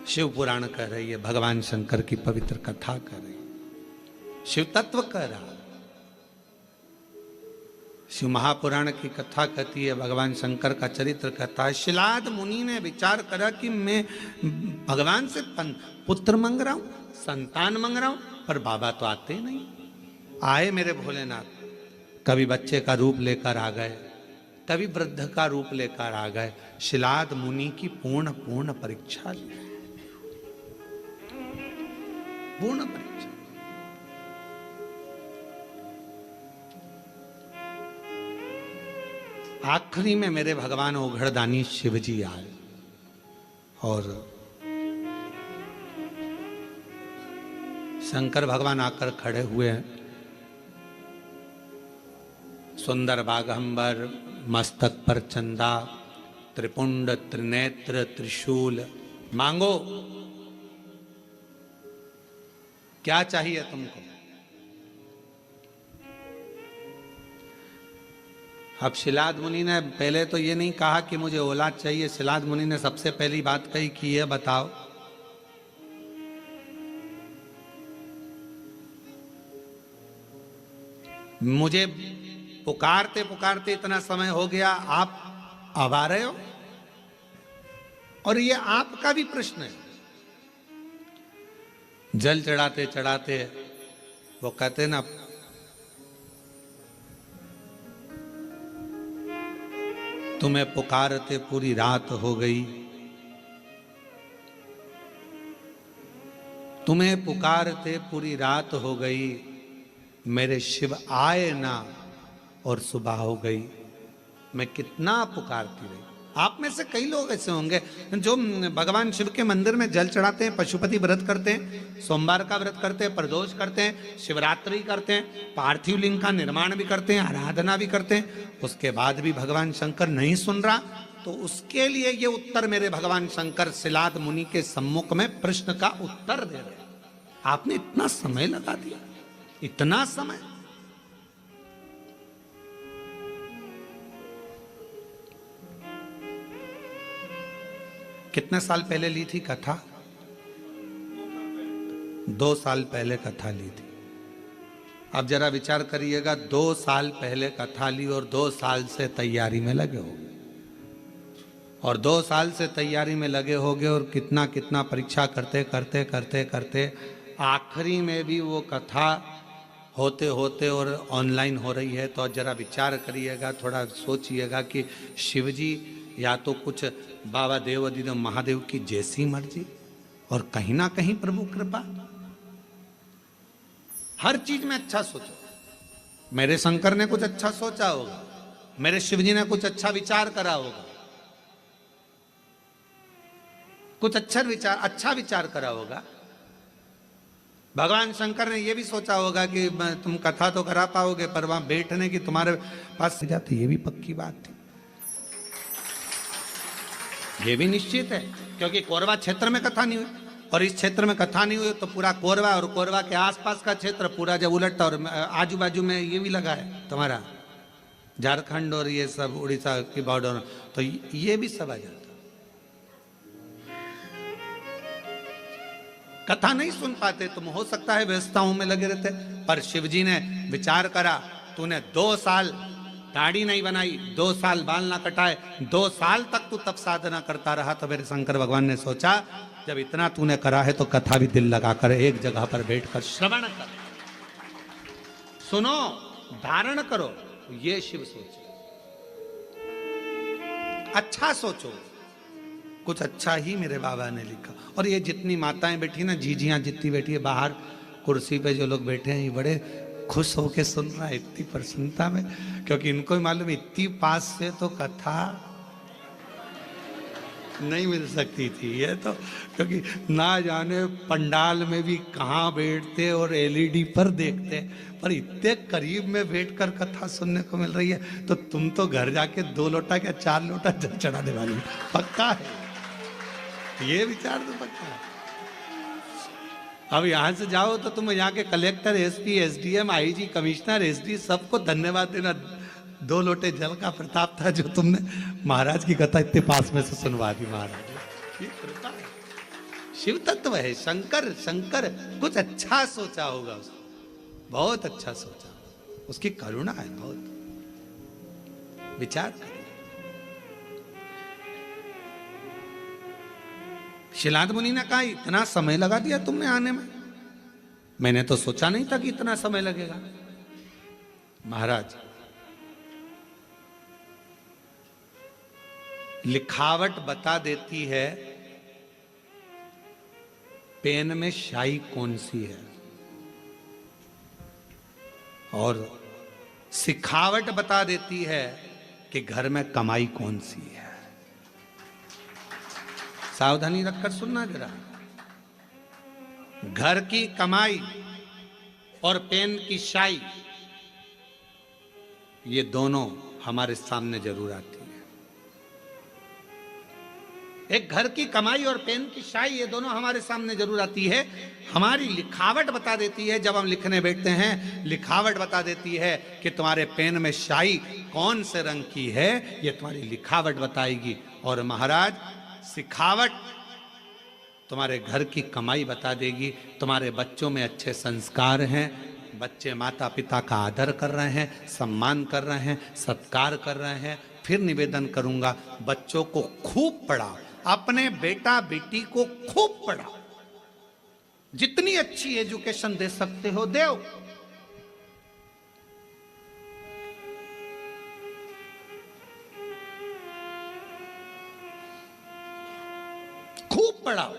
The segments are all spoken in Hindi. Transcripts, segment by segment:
शिव पुराण कह रही है, भगवान शंकर की पवित्र कथा कह रही है, शिव तत्व कह रहा। शिव महापुराण की कथा कहती है, भगवान शंकर का चरित्र कहता है। शिलाद मुनि ने विचार करा कि मैं भगवान से पुत्र मांग रहा हूं, संतान मांग रहा हूं, पर बाबा तो आते नहीं। आए मेरे भोलेनाथ, कभी बच्चे का रूप लेकर आ गए, कभी वृद्ध का रूप लेकर आ गए। शिलाद मुनि की पूर्ण परीक्षा ली, पूर्ण परीक्षा। आखिरी में मेरे भगवान ओघड़दानी शिव जी आए और शंकर भगवान आकर खड़े हुए हैं। सुंदर बागंबर, मस्तक पर चंदा, त्रिपुंड, त्रिनेत्र, त्रिशूल। मांगो, क्या चाहिए तुमको? अब शिलाद मुनि ने पहले तो ये नहीं कहा कि मुझे औलाद चाहिए। शिलाद मुनि ने सबसे पहली बात कही कि ये बताओ, मुझे पुकारते पुकारते इतना समय हो गया, आप अब आ रहे हो? और ये आपका भी प्रश्न है। जल चढ़ाते चढ़ाते वो कहते ना, तुम्हें पुकारते पूरी रात हो गई, तुम्हें पुकारते पूरी रात हो गई, मेरे शिव आए ना और सुबह हो गई। मैं कितना पुकारती रही। आप में से कई लोग ऐसे होंगे जो भगवान शिव के मंदिर में जल चढ़ाते हैं, पशुपति व्रत करते हैं, सोमवार का व्रत करते हैं, प्रदोष करते हैं, शिवरात्रि करते हैं, पार्थिव लिंग का निर्माण भी करते हैं, आराधना भी करते हैं। उसके बाद भी भगवान शंकर नहीं सुन रहा, तो उसके लिए ये उत्तर मेरे भगवान शंकर शिलाद मुनि के सम्मुख में प्रश्न का उत्तर दे रहे हैं। आपने इतना समय लगा दिया, इतना समय। कितने साल पहले ली थी कथा? 2 साल पहले कथा ली थी। अब जरा विचार करिएगा, 2 साल पहले कथा ली और 2 साल से तैयारी में लगे होगे, और 2 साल से तैयारी में लगे होगे, और कितना कितना परीक्षा करते करते करते करते आखिरी में भी वो कथा होते होते और ऑनलाइन हो रही है। तो जरा विचार करिएगा, थोड़ा सोचिएगा कि शिव जी या तो कुछ बाबा देव अधिदेव महादेव की जैसी मर्जी, और कहीं ना कहीं प्रभु कृपा। हर चीज में अच्छा सोचो। मेरे शंकर ने कुछ अच्छा सोचा होगा, मेरे शिव जी ने कुछ अच्छा विचार करा होगा, कुछ अच्छा विचार करा होगा। भगवान शंकर ने यह भी सोचा होगा कि तुम कथा तो करा पाओगे, पर वहां बैठने की तुम्हारे पास जाती, ये भी पक्की बात थी, ये भी निश्चित है। क्योंकि कोरबा क्षेत्र में कथा नहीं हुई, और इस क्षेत्र में कथा नहीं हुई तो पूरा कोरबा और कोरबा के आसपास का क्षेत्र पूरा जब उलटता, और आजू बाजू में ये भी लगा है तुम्हारा झारखंड और ये सब उड़ीसा की बॉर्डर, तो ये भी सब आ जाता। कथा नहीं सुन पाते तुम, हो सकता है व्यवस्थाओं में लगे रहते, पर शिव जी ने विचार करा, तूने 2 साल दाढ़ी नहीं बनाई, 2 साल बाल ना कटाए, 2 साल तक तू तप साधना करता रहा, तो मेरे शंकर भगवान ने सोचा जब इतना तूने करा है तो कथा भी दिल लगाकर एक जगह पर बैठकर श्रवण कर, सुनो, धारण करो। ये शिव सोचे, अच्छा सोचो, कुछ अच्छा ही मेरे बाबा ने लिखा। और ये जितनी माताएं बैठी ना, जीजियां जितनी बैठी है बाहर कुर्सी पे, जो लोग बैठे हैं, ये बड़े खुश होके सुन रहा है, इतनी प्रसन्नता में, क्योंकि इनको मालूम इतनी पास से तो कथा नहीं मिल सकती थी ये तो, क्योंकि ना जाने पंडाल में भी कहाँ बैठते और एलईडी पर देखते, पर इतने करीब में बैठकर कथा सुनने को मिल रही है। तो तुम तो घर जाके 2 लोटा क्या 4 लोटा जल चढ़ाने वाली, पक्का है ये विचार, तो पक्का है। अब यहां से जाओ तो तुम यहाँ के collector, SP, SDM, IG, commissioner, SD, सबको धन्यवाद देना। 2 लोटे जल का प्रताप था जो तुमने महाराज की कथा इतने पास में से सुनवा दी। महाराज शिव तत्व है, शंकर शंकर कुछ अच्छा सोचा होगा उसने, बहुत अच्छा सोचा, उसकी करुणा है बहुत। विचार करिए। शिलाद मुनि ने कहा इतना समय लगा दिया तुमने आने में, मैंने तो सोचा नहीं था कि इतना समय लगेगा। महाराज, लिखावट बता देती है पेन में स्याही कौन सी है, और सिखावट बता देती है कि घर में कमाई कौन सी है। सावधानी रखकर सुनना जरा। घर की कमाई और पेन की स्याही, ये दोनों हमारे सामने जरूर आती है। एक घर की कमाई और पेन की स्याही, ये दोनों हमारे सामने जरूर आती है। हमारी लिखावट बता देती है, जब हम लिखने बैठते हैं लिखावट बता देती है कि तुम्हारे पेन में स्याही कौन से रंग की है, ये तुम्हारी लिखावट बताएगी। और महाराज, सिखावट तुम्हारे घर की कमाई बता देगी। तुम्हारे बच्चों में अच्छे संस्कार हैं, बच्चे माता पिता का आदर कर रहे हैं, सम्मान कर रहे हैं, सत्कार कर रहे हैं। फिर निवेदन करूंगा, बच्चों को खूब पढ़ाओ, अपने बेटा बेटी को खूब पढ़ाओ, जितनी अच्छी एजुकेशन दे सकते हो दो। खूब पढ़ाओ,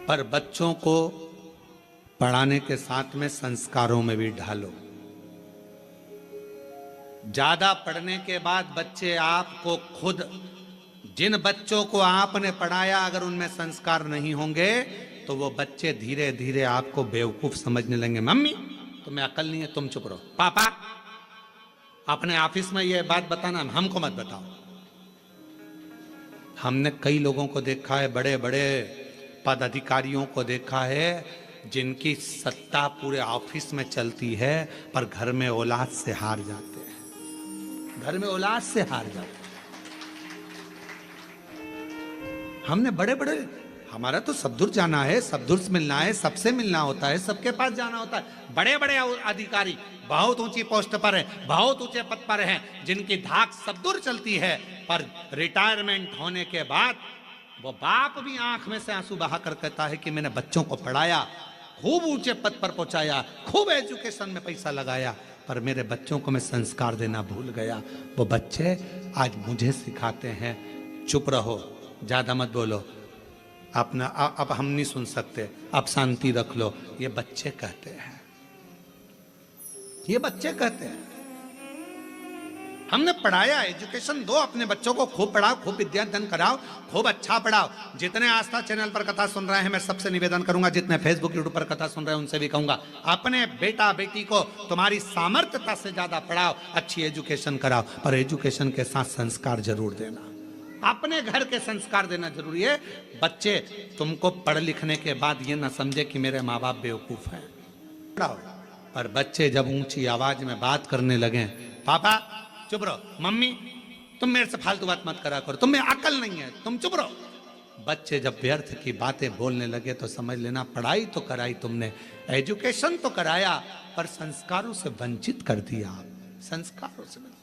पर बच्चों को पढ़ाने के साथ में संस्कारों में भी ढालो। ज्यादा पढ़ने के बाद बच्चे आपको खुद, जिन बच्चों को आपने पढ़ाया अगर उनमें संस्कार नहीं होंगे तो वो बच्चे धीरे धीरे आपको बेवकूफ समझने लगेंगे। मम्मी तुम्हें अकल नहीं है, तुम चुप रहो। पापा अपने ऑफिस में ये बात बताना, हमको मत बताओ। हमने कई लोगों को देखा है, बड़े बड़े पद अधिकारियों को देखा है, जिनकी सत्ता पूरे ऑफिस में चलती है पर घर में औलाद से हार जाते हैं, घर में औलाद से हार जाते हैं। हमने बड़े बड़े, हमारा तो सब दूर जाना है, सब दूर से मिलना है, सबसे मिलना होता है, सबके पास जाना होता है। बड़े बड़े अधिकारी बहुत ऊंची पोस्ट पर हैं, बहुत ऊंचे पद पर हैं, जिनकी धाक सब दूर चलती है, पर रिटायरमेंट होने के बाद वो बाप भी आंख में से आंसू बहाकर कहता है कि मैंने बच्चों को पढ़ाया, खूब ऊंचे पद पर पहुंचाया, खूब एजुकेशन में पैसा लगाया, पर मेरे बच्चों को मैं संस्कार देना भूल गया। वो बच्चे आज मुझे सिखाते हैं, चुप रहो, ज्यादा मत बोलो, अपना अब हम नहीं सुन सकते, अब शांति रख लो। ये बच्चे कहते हैं, ये बच्चे कहते हैं। हमने पढ़ाया, एजुकेशन दो अपने बच्चों को, खूब पढ़ाओ, खूब विद्यादान कराओ, खूब अच्छा पढ़ाओ। जितने आस्था चैनल पर कथा सुन रहे हैं, मैं सबसे निवेदन करूंगा, जितने फेसबुक यूट्यूब पर कथा सुन रहे हैं उनसे भी कहूंगा, अपने बेटा बेटी को तुम्हारी सामर्थ्यता से ज्यादा पढ़ाओ, अच्छी एजुकेशन कराओ, पर एजुकेशन के साथ संस्कार जरूर देना। अपने घर के संस्कार देना जरूरी है। बच्चे तुमको पढ़ लिखने के बाद ये ना समझे कि मेरे माँ बाप बेवकूफ हैं, पढ़ाओ। पर बच्चे जब ऊंची आवाज में बात करने लगे, पापा चुप रहो, मम्मी तुम मेरे से फालतू बात मत करा करो, तुम्हें अकल नहीं है, तुम चुप रहो। बच्चे जब व्यर्थ की बातें बोलने लगे तो समझ लेना पढ़ाई तो कराई तुमने, एजुकेशन तो कराया, पर संस्कारों से वंचित कर दिया। आप संस्कारों से वंचित।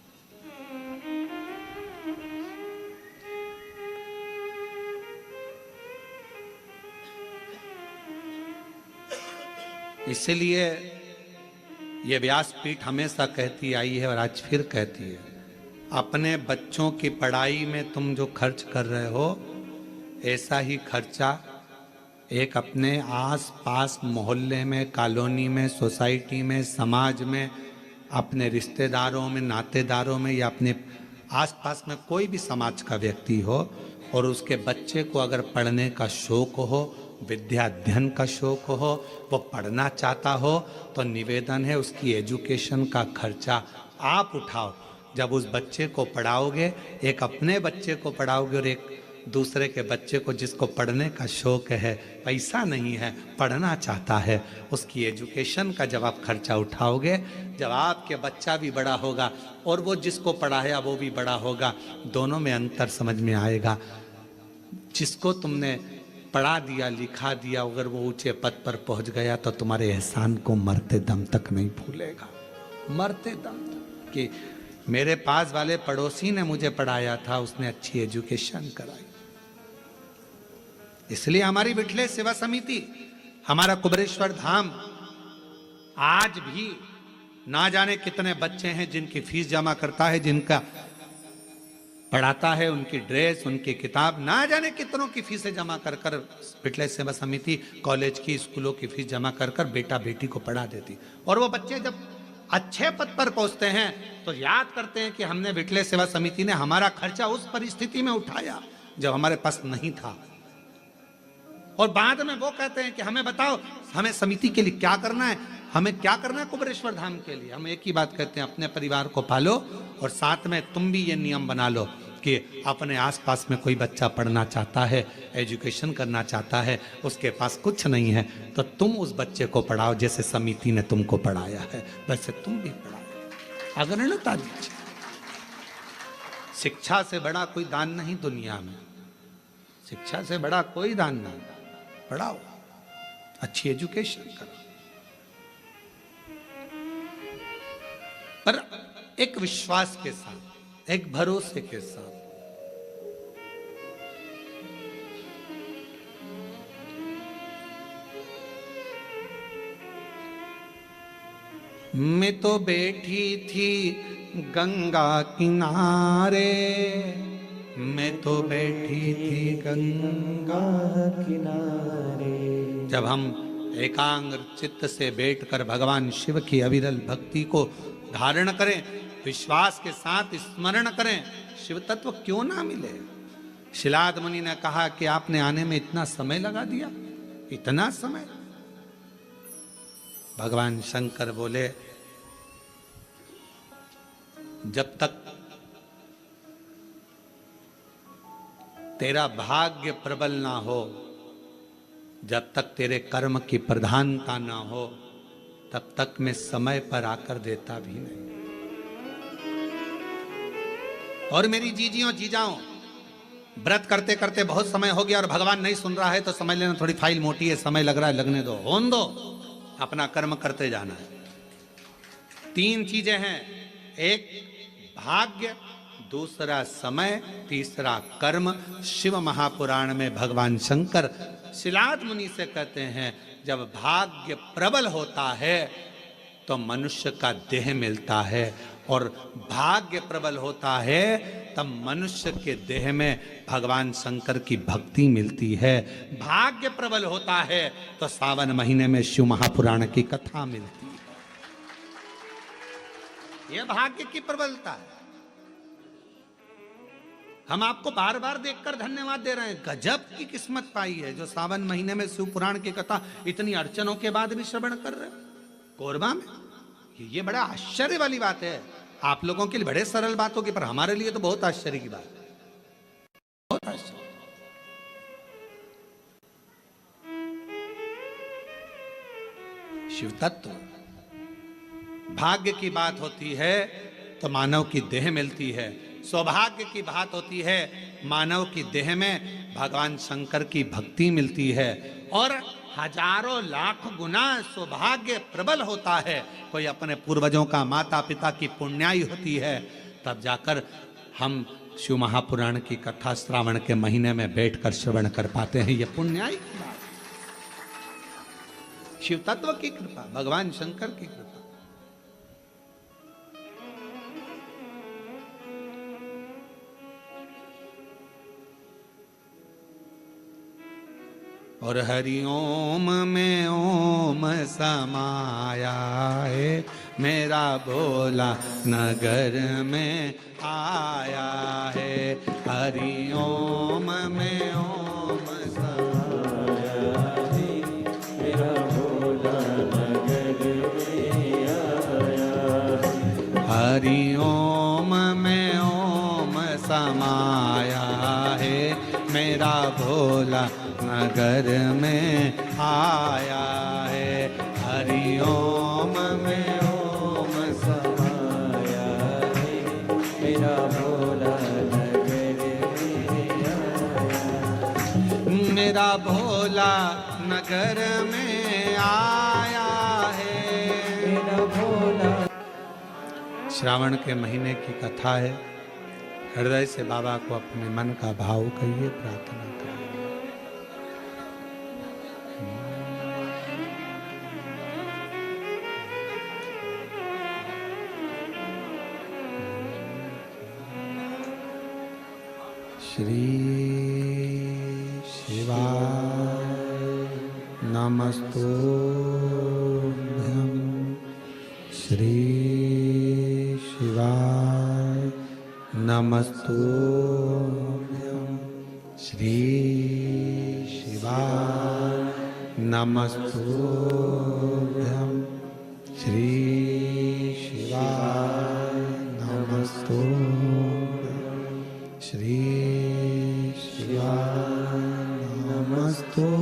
इसलिए ये व्यासपीठ हमेशा कहती आई है और आज फिर कहती है, अपने बच्चों की पढ़ाई में तुम जो खर्च कर रहे हो, ऐसा ही खर्चा एक अपने आस पास मोहल्ले में, कॉलोनी में, सोसाइटी में, समाज में, अपने रिश्तेदारों में, नातेदारों में, या अपने आसपास में कोई भी समाज का व्यक्ति हो और उसके बच्चे को अगर पढ़ने का शौक हो, विद्या अध्ययन का शौक हो, वो पढ़ना चाहता हो, तो निवेदन है उसकी एजुकेशन का खर्चा आप उठाओ। जब उस बच्चे को पढ़ाओगे, एक अपने बच्चे को पढ़ाओगे और एक दूसरे के बच्चे को जिसको पढ़ने का शौक है, पैसा नहीं है, पढ़ना चाहता है, उसकी एजुकेशन का जब आप खर्चा उठाओगे, जब आपके बच्चा भी बड़ा होगा और वो जिसको पढ़ाया वो भी बड़ा होगा, दोनों में अंतर समझ में आएगा। जिसको तुमने पढ़ा दिया, लिखा दिया, अगर वो ऊंचे पद पर पहुंच गया तो तुम्हारे एहसान को मरते दम तक नहीं भूलेगा। मरते दम तक कि मेरे पास वाले पड़ोसी ने मुझे पढ़ाया था, उसने अच्छी एजुकेशन कराई। इसलिए हमारी विठले सेवा समिति, हमारा कुबेरेश्वर धाम आज भी ना जाने कितने बच्चे हैं जिनकी फीस जमा करता है, जिनका पढ़ाता है, उनकी ड्रेस, उनकी किताब, ना जाने कितनों की फीसें जमा कर कर विठले सेवा समिति कॉलेज की, स्कूलों की फीस जमा कर कर बेटा बेटी को पढ़ा देती। और वो बच्चे जब अच्छे पद पर पहुंचते हैं तो याद करते हैं कि हमने विठले सेवा समिति ने हमारा खर्चा उस परिस्थिति में उठाया जब हमारे पास नहीं था। और बाद में वो कहते हैं कि हमें बताओ, हमें समिति के लिए क्या करना है, हमें क्या करना है कुबेरेश्वर धाम के लिए। हम एक ही बात कहते हैं, अपने परिवार को पालो और साथ में तुम भी ये नियम बना लो कि अपने आसपास में कोई बच्चा पढ़ना चाहता है, एजुकेशन करना चाहता है, उसके पास कुछ नहीं है, तो तुम उस बच्चे को पढ़ाओ जैसे समिति ने तुमको पढ़ाया है, वैसे तुम भी पढ़ाओ। अग्रणता दीजिए। शिक्षा से बड़ा कोई दान नहीं दुनिया में, शिक्षा से बड़ा कोई दान नहीं। पढ़ाओ, अच्छी एजुकेशन करो, पर एक विश्वास के साथ, एक भरोसे के साथ। मैं तो बैठी थी गंगा किनारे, मैं तो बैठी थी गंगा किनारे। जब हम एकाग्र चित्त से बैठकर भगवान शिव की अविरल भक्ति को धारण करें, विश्वास के साथ स्मरण करें, शिव तत्व क्यों ना मिले। शिलाद मुनि ने कहा कि आपने आने में इतना समय लगा दिया, इतना समय। भगवान शंकर बोले, जब तक तेरा भाग्य प्रबल ना हो, जब तक तेरे कर्म की प्रधानता ना हो, तब तक मैं समय पर आकर देता भी नहीं। और मेरी जीजियों जीजाओं, व्रत करते करते बहुत समय हो गया और भगवान नहीं सुन रहा है तो समझ लेना थोड़ी फाइल मोटी है, समय लग रहा है, लगने दो, होने दो, अपना कर्म करते जाना है। 3 चीजें हैं, एक भाग्य, दूसरा समय, तीसरा कर्म। शिव महापुराण में भगवान शंकर शिलाद मुनि से कहते हैं, जब भाग्य प्रबल होता है तो मनुष्य का देह मिलता है, और भाग्य प्रबल होता है तब मनुष्य के देह में भगवान शंकर की भक्ति मिलती है। भाग्य प्रबल होता है तो सावन महीने में शिव महापुराण की कथा मिलती है। यह भाग्य की प्रबलता है। हम आपको बार बार देखकर धन्यवाद दे रहे हैं, गजब की किस्मत पाई है जो सावन महीने में शिव पुराण की कथा इतनी अड़चनों के बाद भी श्रवण कर रहे हैं कोरबा में। ये बड़ा आश्चर्य वाली बात है। आप लोगों के लिए बड़े सरल बात होगी, पर हमारे लिए तो बहुत आश्चर्य की बात है, बहुत आश्चर्य। शिव तत्व, भाग्य की बात होती है तो मानव की देह मिलती है, सौभाग्य की बात होती है मानव की देह में भगवान शंकर की भक्ति मिलती है, और हजारों लाख गुना सौभाग्य प्रबल होता है। कोई अपने पूर्वजों का, माता पिता की पुण्याई होती है, तब जाकर हम शिव महापुराण की कथा श्रावण के महीने में बैठकर श्रवण कर पाते हैं। यह पुण्याई की बात, शिव तत्व की कृपा, भगवान शंकर की कृपा। और हरिओम में ओम समाया है, मेरा भोला नगर में आया है। हरिओम में ओम समाया है, मेरा भोला नगर में आया है। हरिओम में ओम समाया है, मेरा भोला नगर में आया है। हरि ओम में ओम समाया है, मेरा भोला नगर में आया। मेरा भोला नगर में आया है। मेरा भोला। श्रावण के महीने की कथा है। हृदय से बाबा को अपने मन का भाव कहिए, प्रार्थना करिए। श्री शिवाय नमस्तुभ्यं। श्री शिवाय नमस्तुभ्यं। श्री शिवाय नमस्तुभ्यं। श्री शिवाय नमस्तुभ्यं। श्री शिवाय नमस्तुभ्यं।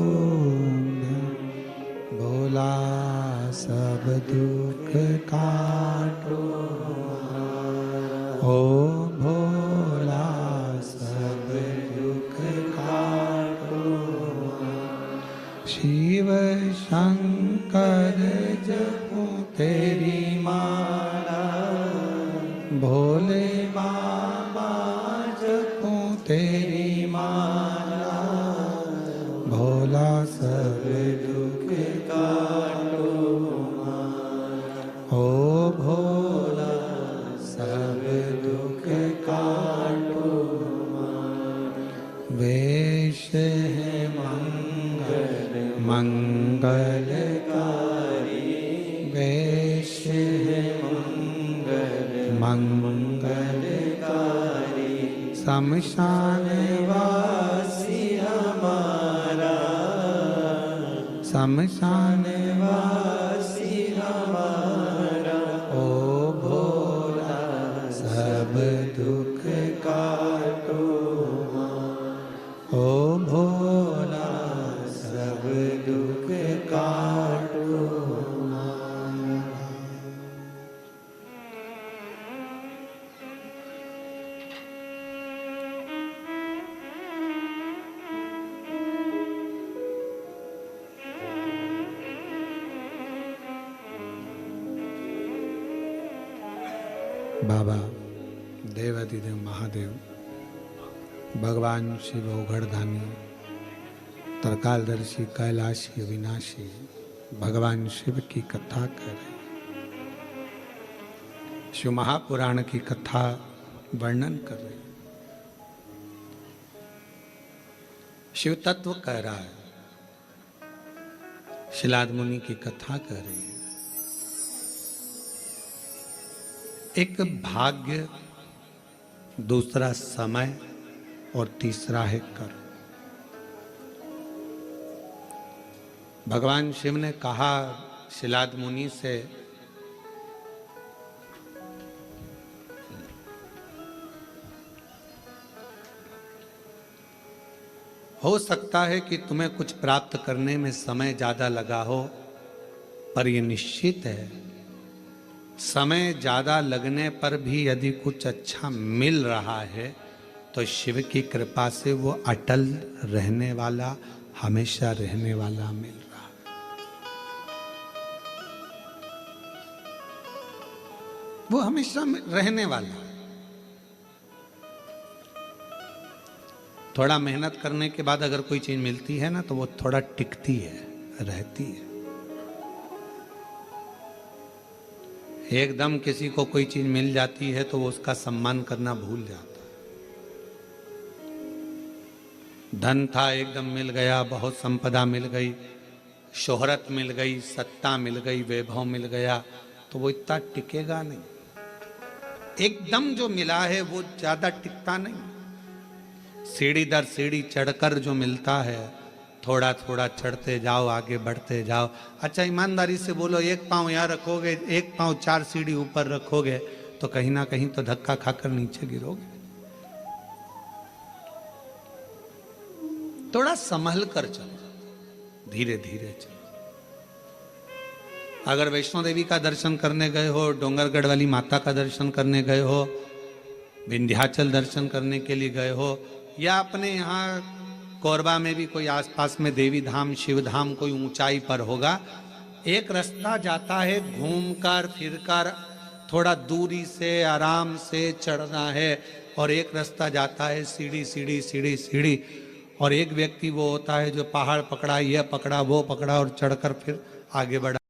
भोला सब दुख काटो, ओ भोला सब दुख काटो। शिव शंकर जपो तेरी माला, भोले बाबा जपो तेरी माला। भोला सब दुख काटो, ओ भोला सब दुख काटो। वेश है मंगलकारी, वेश है मंगलकारी। शमशान वासी हमारा, शमशान वासी हमारा। ओ भोला सब दुख काटो, ओ भोला सब दुख काटो। बाबा देवाधिदेव महादेव, भगवान शिव ओघड़दानी, तरकालदर्शी, कैलाशी, अविनाशी भगवान शिव की कथा कर रहे। शिव महापुराण की कथा वर्णन कर रहे। शिव तत्व कह रहा है, शिलाद मुनि की कथा कर रही है। एक भाग्य, दूसरा समय और तीसरा है कर्म। भगवान शिव ने कहा शिलाद मुनि से, हो सकता है कि तुम्हें कुछ प्राप्त करने में समय ज्यादा लगा हो, पर यह निश्चित है समय ज्यादा लगने पर भी यदि कुछ अच्छा मिल रहा है तो शिव की कृपा से वो अटल रहने वाला, हमेशा रहने वाला मिल रहा है। वो हमेशा रहने वाला है। थोड़ा मेहनत करने के बाद अगर कोई चीज मिलती है ना तो वो थोड़ा टिकती है, रहती है। एकदम किसी को कोई चीज मिल जाती है तो वो उसका सम्मान करना भूल जाता है। धन था, एकदम मिल गया, बहुत संपदा मिल गई, शोहरत मिल गई, सत्ता मिल गई, वैभव मिल गया, तो वो इतना टिकेगा नहीं। एकदम जो मिला है वो ज्यादा टिकता नहीं। सीढ़ी दर सीढ़ी चढ़कर जो मिलता है, थोड़ा थोड़ा चढ़ते जाओ, आगे बढ़ते जाओ। अच्छा ईमानदारी से बोलो, एक पांव यहाँ रखोगे, एक पांव 4 सीढ़ी ऊपर रखोगे तो कहीं ना कहीं तो धक्का खाकर नीचे गिरोगे। थोड़ा संभल कर चलो, धीरे धीरे चलो। अगर वैष्णो देवी का दर्शन करने गए हो, डोंगरगढ़ वाली माता का दर्शन करने गए हो, विंध्याचल दर्शन करने के लिए गए हो, या अपने यहाँ कोरबा में भी कोई आसपास में देवी धाम शिव धाम कोई ऊंचाई पर होगा, एक रास्ता जाता है घूमकर फिरकर, थोड़ा दूरी से आराम से चढ़ना है, और एक रास्ता जाता है सीढ़ी सीढ़ी सीढ़ी सीढ़ी, और एक व्यक्ति वो होता है जो पहाड़ पकड़ा, यह पकड़ा वो पकड़ा और चढ़कर फिर आगे बढ़ा।